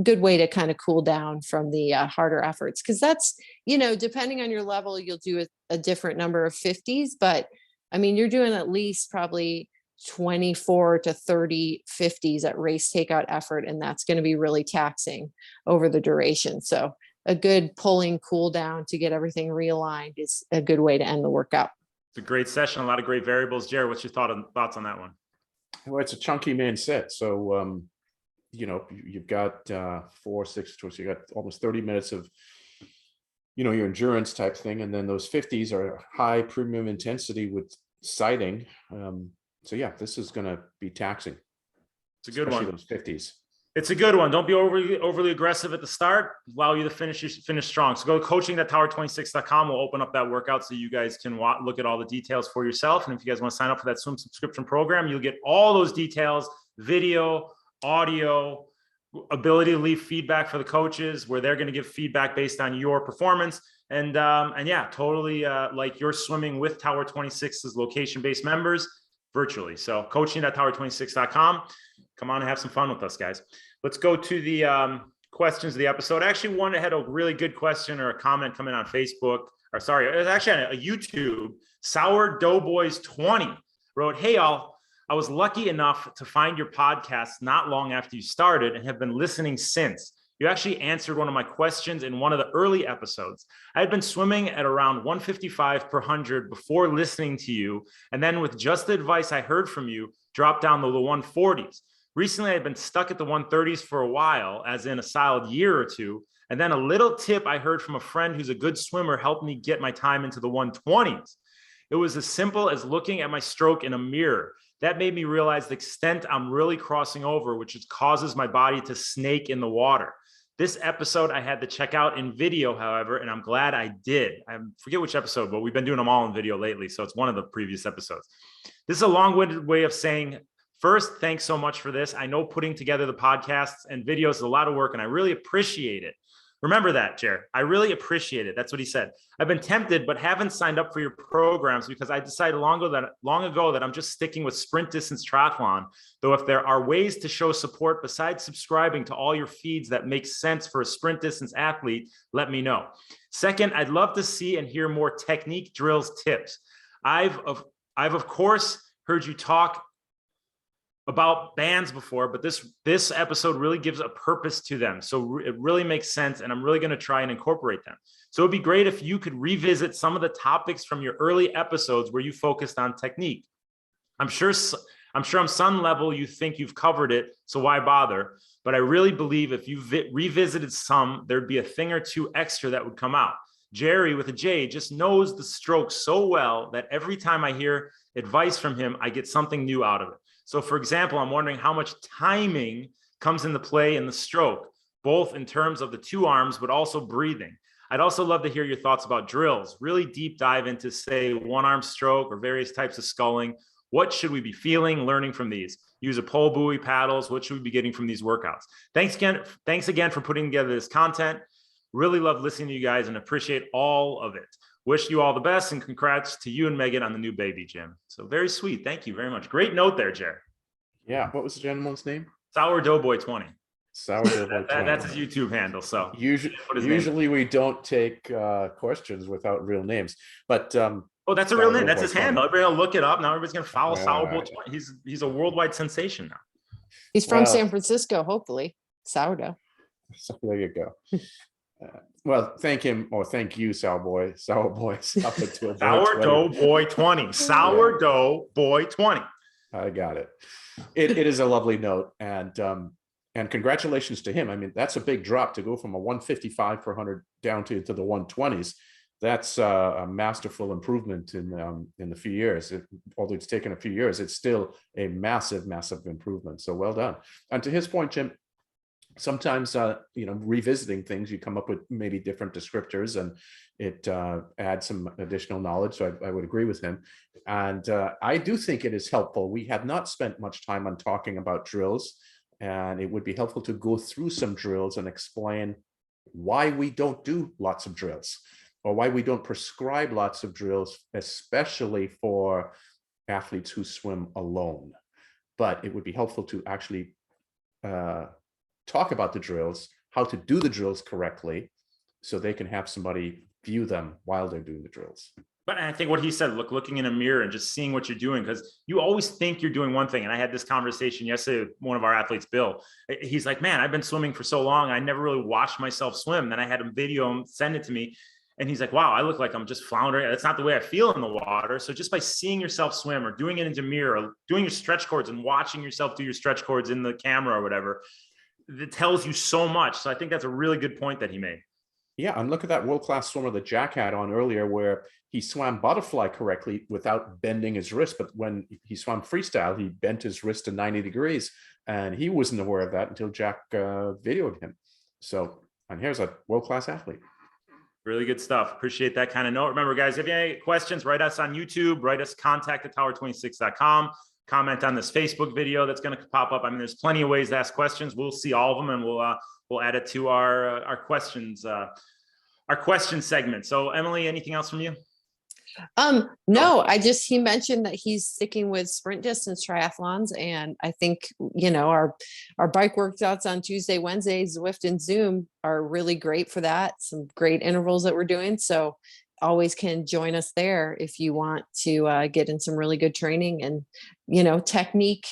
good way to kind of cool down from the harder efforts. Because that's, you know, depending on your level, you'll do a different number of 50s, but I mean, you're doing at least probably 24 to 30 50s at race takeout effort, and that's going to be really taxing over the duration. So a good pulling cool down to get everything realigned is a good way to end the workout. It's a great session, a lot of great variables. Gerry, what's your thoughts on that one? Well, it's a chunky man set. So, you know, you've got 4, 6, so you got almost 30 minutes of, you know, your endurance type thing. And then those 50s are high premium intensity with sighting. So yeah, this is going to be taxing. It's a good one. Those 50s. It's a good one. Don't be overly aggressive at the start. Allow you to finish strong. So go to coaching.tower26.com. We'll open up that workout so you guys can look at all the details for yourself. And if you guys want to sign up for that swim subscription program, you'll get all those details, video, audio, ability to leave feedback for the coaches, where they're going to give feedback based on your performance. And yeah, totally like you're swimming with Tower 26's location-based members virtually. So coaching.tower26.com. Come on and have some fun with us, guys. Let's go to the questions of the episode. I actually had a really good question or a comment come in on Facebook. Or sorry, it was actually on a YouTube. Sourdough Boys 20 wrote, "Hey, all. I was lucky enough to find your podcast not long after you started and have been listening since. You actually answered one of my questions in one of the early episodes. I had been swimming at around 155 per 100 before listening to you, and then with just the advice I heard from you, dropped down to the 140s. Recently, I've been stuck at the 130s for a while, as in a solid year or two, and then a little tip I heard from a friend who's a good swimmer helped me get my time into the 120s. It was as simple as looking at my stroke in a mirror. That made me realize the extent I'm really crossing over, which causes my body to snake in the water. This episode I had to check out in video, however, and I'm glad I did. I forget which episode, but we've been doing them all in video lately, so it's one of the previous episodes. This is a long-winded way of saying, first, thanks so much for this. I know putting together the podcasts and videos is a lot of work, and I really appreciate it. Remember that, Gerry. I really appreciate it. That's what he said. I've been tempted, but haven't signed up for your programs because I decided long ago that I'm just sticking with sprint distance triathlon. Though if there are ways to show support besides subscribing to all your feeds that make sense for a sprint distance athlete, let me know. Second, I'd love to see and hear more technique drills tips. I've of course heard you talk about bands before, but this episode really gives a purpose to them. So it really makes sense, and I'm really going to try and incorporate them. So it'd be great if you could revisit some of the topics from your early episodes where you focused on technique. I'm sure on some level you think you've covered it, so why bother? But I really believe if you revisited some, there'd be a thing or two extra that would come out. Gerry, with a J, just knows the stroke so well that every time I hear advice from him, I get something new out of it. So for example, I'm wondering how much timing comes into play in the stroke, both in terms of the two arms, but also breathing. I'd also love to hear your thoughts about drills, really deep dive into, say, one arm stroke or various types of sculling. What should we be feeling, learning from these? Use a pole buoy, paddles. What should we be getting from these workouts? Thanks again for putting together this content. Really love listening to you guys and appreciate all of it. Wish you all the best, and congrats to you and Megan on the new baby, Jim. So very sweet. Thank you very much. Great note there, Gerry. Yeah. What was the gentleman's name? Sourdough Boy 20. Sourdough Boy 20. That's his YouTube handle. So usually we don't take questions without real names, but oh, that's a real name. That's his handle. Everybody will look it up. Now everybody's going to follow Sourdough Boy 20. He's a worldwide sensation now. He's from San Francisco, hopefully. Sourdough. So there you go. Well, thank him or thank you, Sourdough Boy 20. Sourdough Boy 20. I got it. It is a lovely note, and congratulations to him. I mean, that's a big drop to go from a 155 per 100 down to the 120s. That's a masterful improvement in the few years. Although it's taken a few years, it's still a massive improvement. So well done. And to his point, Jim, sometimes revisiting things, you come up with maybe different descriptors, and it adds some additional knowledge. So I would agree with him, and I do think it is helpful. We have not spent much time on talking about drills, and it would be helpful to go through some drills and explain why we don't do lots of drills, or why we don't prescribe lots of drills, especially for athletes who swim alone. But it would be helpful to actually talk about the drills, how to do the drills correctly, so they can have somebody view them while they're doing the drills. But I think what he said, looking in a mirror and just seeing what you're doing, because you always think you're doing one thing. And I had this conversation yesterday with one of our athletes, Bill. He's like, man, I've been swimming for so long, I never really watched myself swim. Then I had him video him, send it to me. And he's like, wow, I look like I'm just floundering. That's not the way I feel in the water. So just by seeing yourself swim, or doing it into a mirror, or doing your stretch cords and watching yourself do your stretch cords in the camera or whatever, it tells you so much. So I think that's a really good point that he made. Yeah, and look at that world-class swimmer that Jack had on earlier, where he swam butterfly correctly without bending his wrist. But when he swam freestyle, he bent his wrist to 90 degrees, and he wasn't aware of that until Jack videoed him. So, and here's a world-class athlete. Really good stuff. Appreciate that kind of note. Remember, guys, if you have any questions, write us on YouTube, write us contact@tower26.com. comment on this Facebook video that's going to pop up. I mean, there's plenty of ways to ask questions. We'll see all of them, and we'll add it to our questions segment. So Emily, anything else from you? No, he mentioned that he's sticking with sprint distance triathlons. And I think, our bike workouts on Tuesday, Wednesday, Zwift and Zoom are really great for that. Some great intervals that we're doing. So always can join us there if you want to get in some really good training and, technique,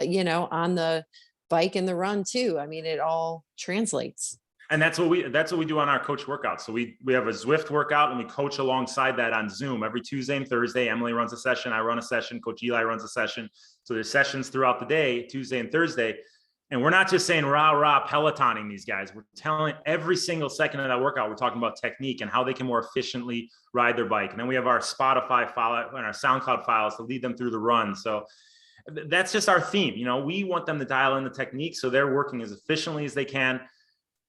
on the bike and the run too. I mean, it all translates. And that's what we do on our coach workouts. So we have a Zwift workout and we coach alongside that on Zoom every Tuesday and Thursday. Emily runs a session, I run a session, Coach Eli runs a session. So there's sessions throughout the day, Tuesday and Thursday. And we're not just saying rah Pelotoning these guys. We're telling every single second of that workout, we're talking about technique and how they can more efficiently ride their bike. And then we have our Spotify file and our SoundCloud files to lead them through the run. So that's just our theme. We want them to dial in the technique so they're working as efficiently as they can.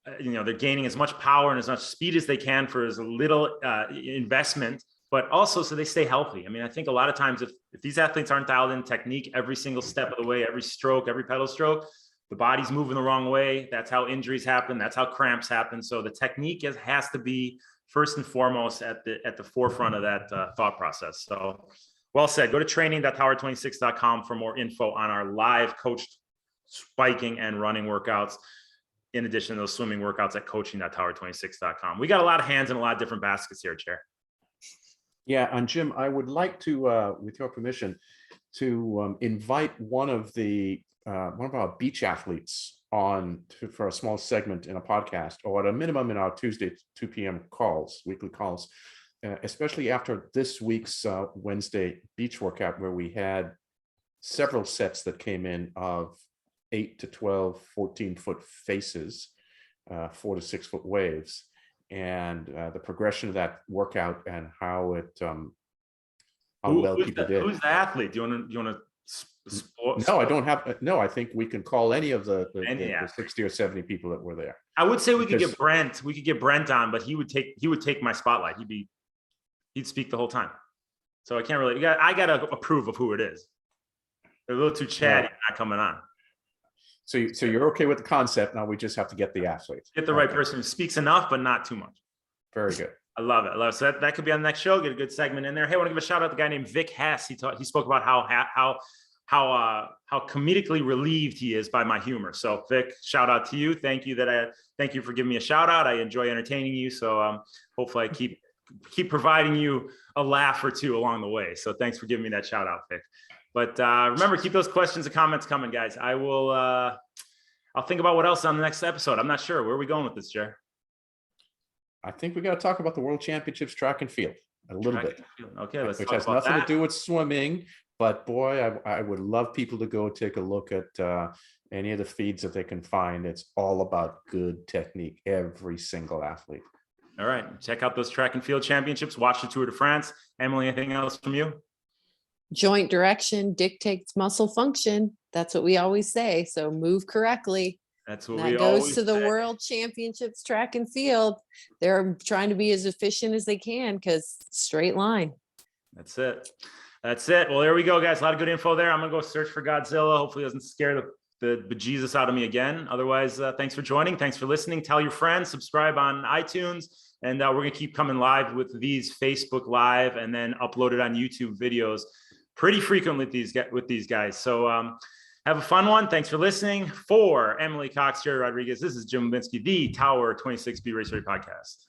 They're gaining as much power and as much speed as they can for as little investment, but also so they stay healthy. I mean, I think a lot of times if these athletes aren't dialed in technique every single step of the way, every stroke, every pedal stroke, the body's moving the wrong way. That's how injuries happen. That's how cramps happen. So the technique has to be first and foremost at the forefront of that thought process. So well said. Go to training.tower26.com for more info on our live coached biking and running workouts, in addition to those swimming workouts at coaching.tower26.com. We got a lot of hands in a lot of different baskets here, Chair. Yeah, and Jim, I would like to, with your permission, to invite one of our beach athletes on for a small segment in a podcast, or at a minimum in our Tuesday 2 p.m. weekly calls, especially after this week's Wednesday beach workout, where we had several sets that came in of 8 to 12, 14-foot faces, 4 to 6 foot waves, and the progression of that workout and how well people did. Who's the athlete? Do you want to? No, I don't have. No, I think we can call any of the 60 or 70 people that were there. I would say we could get Brent. We could get Brent on, but he would take my spotlight. He'd speak the whole time. So I can't really. I got to approve of who it is. They're a little too chatty, not coming on. So you're okay with the concept. Now we just have to get the athlete. Get the right person who speaks enough, but not too much. Very good. I love it. So that could be on the next show. Get a good segment in there. Hey, I want to give a shout out to the guy named Vic Hess. He spoke about how comedically relieved he is by my humor. So Vic, shout out to you. Thank you for giving me a shout out. I enjoy entertaining you. So hopefully I keep providing you a laugh or two along the way. So thanks for giving me that shout out, Vic. But remember, keep those questions and comments coming, guys. I'll think about what else on the next episode. I'm not sure. Where are we going with this, Jer? I think we got to talk about the World Championships track and field a little bit. Okay, let's which talk has about nothing that. to do with swimming. But boy, I would love people to go take a look at any of the feeds that they can find. It's all about good technique, every single athlete. All right, check out those track and field championships. Watch the Tour de France. Emily, anything else from you? Joint direction dictates muscle function. That's what we always say. So move correctly. That's what that goes to the World Championships track and field. They're trying to be as efficient as they can because straight line. That's it. Well, there we go, guys. A lot of good info there. I'm going to go search for Godzilla. Hopefully it doesn't scare the bejesus out of me again. Otherwise, thanks for joining. Thanks for listening. Tell your friends, subscribe on iTunes. And we're going to keep coming live with these Facebook Live and then uploaded on YouTube videos pretty frequently with these guys. So have a fun one. Thanks for listening. For Emily Cox, Gerry Rodriguez, this is Jim Lubinsky, the Tower 26B Race Radio Podcast.